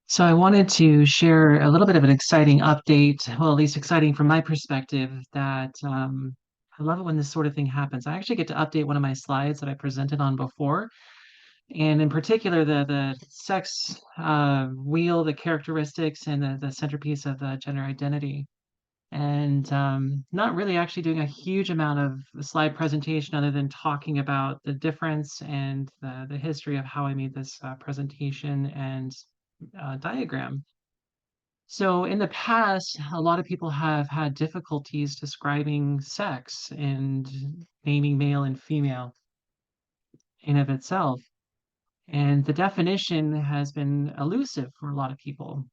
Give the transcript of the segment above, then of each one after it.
So I wanted to share a little bit of an exciting update, well, at least exciting from my perspective, that I love it when this sort of thing happens. I actually get to update one of my slides that I presented on before, and in particular, the sex wheel, the characteristics, and the centerpiece of gender identity. And not really actually doing a huge amount of slide presentation other than talking about the difference and the history of how I made this presentation and diagram. So in the past, a lot of people have had difficulties describing sex and naming male and female in of itself. And the definition has been elusive for a lot of people.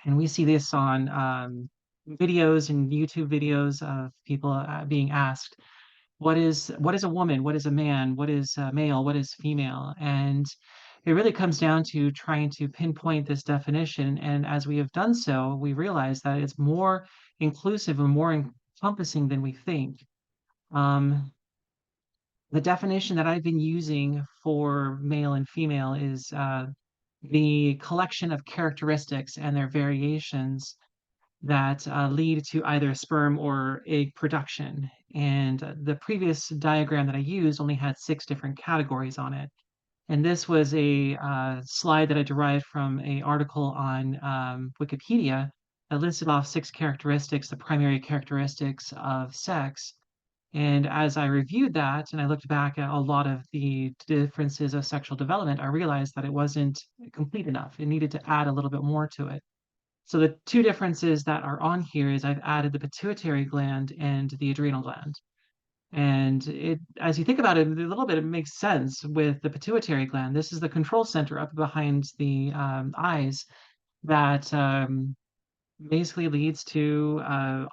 And we see this on videos and YouTube videos of people being asked, what is a woman? What is a man? What is male? What is female? And it really comes down to trying to pinpoint this definition. And as we have done so, we realize that it's more inclusive and more encompassing than we think. Um, the definition that I've been using for male and female is the collection of characteristics and their variations that lead to either sperm or egg production. And the previous diagram that I used only had 6 different categories on it. And this was a slide that I derived from an article on Wikipedia that listed off 6 characteristics, the primary characteristics of sex. And as I reviewed that and I looked back at a lot of the differences of sexual development, I realized that it wasn't complete enough. It needed to add a little bit more to it. So the 2 differences that are on here is I've added the pituitary gland and the adrenal gland. And as you think about it, a little bit, it makes sense with the pituitary gland. This is the control center up behind the eyes that basically leads to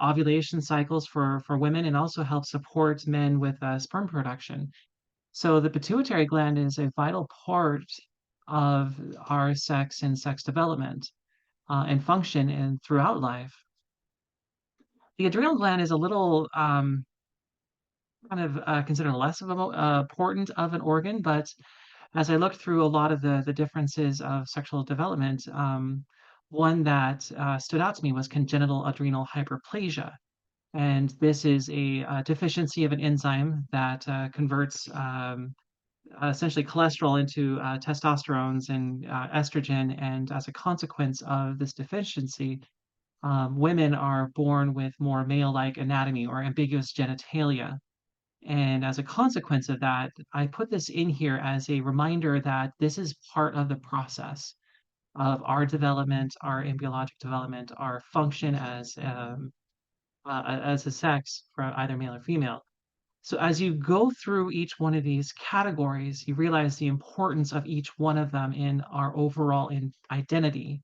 ovulation cycles for women and also helps support men with sperm production. So the pituitary gland is a vital part of our sex and sex development and function and throughout life. The adrenal gland is a little kind of considered less of a important of an organ, but as I looked through a lot of the differences of sexual development, one that stood out to me was congenital adrenal hyperplasia. And this is a deficiency of an enzyme that converts essentially cholesterol into testosterones and estrogen. And as a consequence of this deficiency, women are born with more male-like anatomy or ambiguous genitalia. And as a consequence of that, I put this in here as a reminder that this is part of the process of our development, our embryologic development, our function as a sex for either male or female. So as you go through each one of these categories, you realize the importance of each one of them in our overall identity.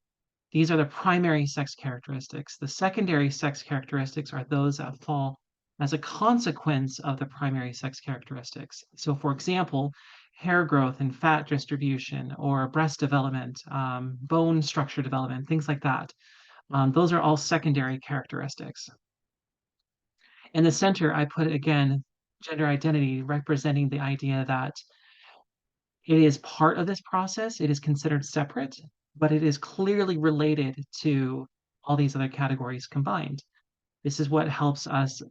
These are the primary sex characteristics. The secondary sex characteristics are those that fall as a consequence of the primary sex characteristics. So, for example, hair growth and fat distribution, or breast development, bone structure development, things like that. Those are all secondary characteristics. In the center, I put again gender identity, representing the idea that it is part of this process. It is considered separate, but it is clearly related to all these other categories combined. This is what helps us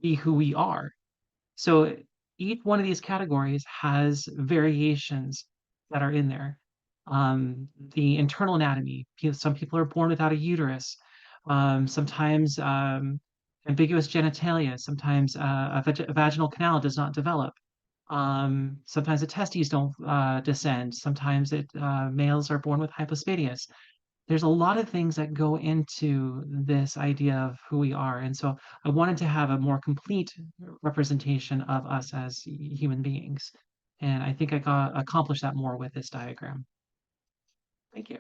be who we are. So each one of these categories has variations that are in there. The internal anatomy, some people are born without a uterus. Sometimes ambiguous genitalia. Sometimes a vaginal canal does not develop. Sometimes the testes don't descend. Sometimes males are born with hypospadias. There's a lot of things that go into this idea of who we are. And so I wanted to have a more complete representation of us as human beings. And I think I got accomplished that more with this diagram. Thank you.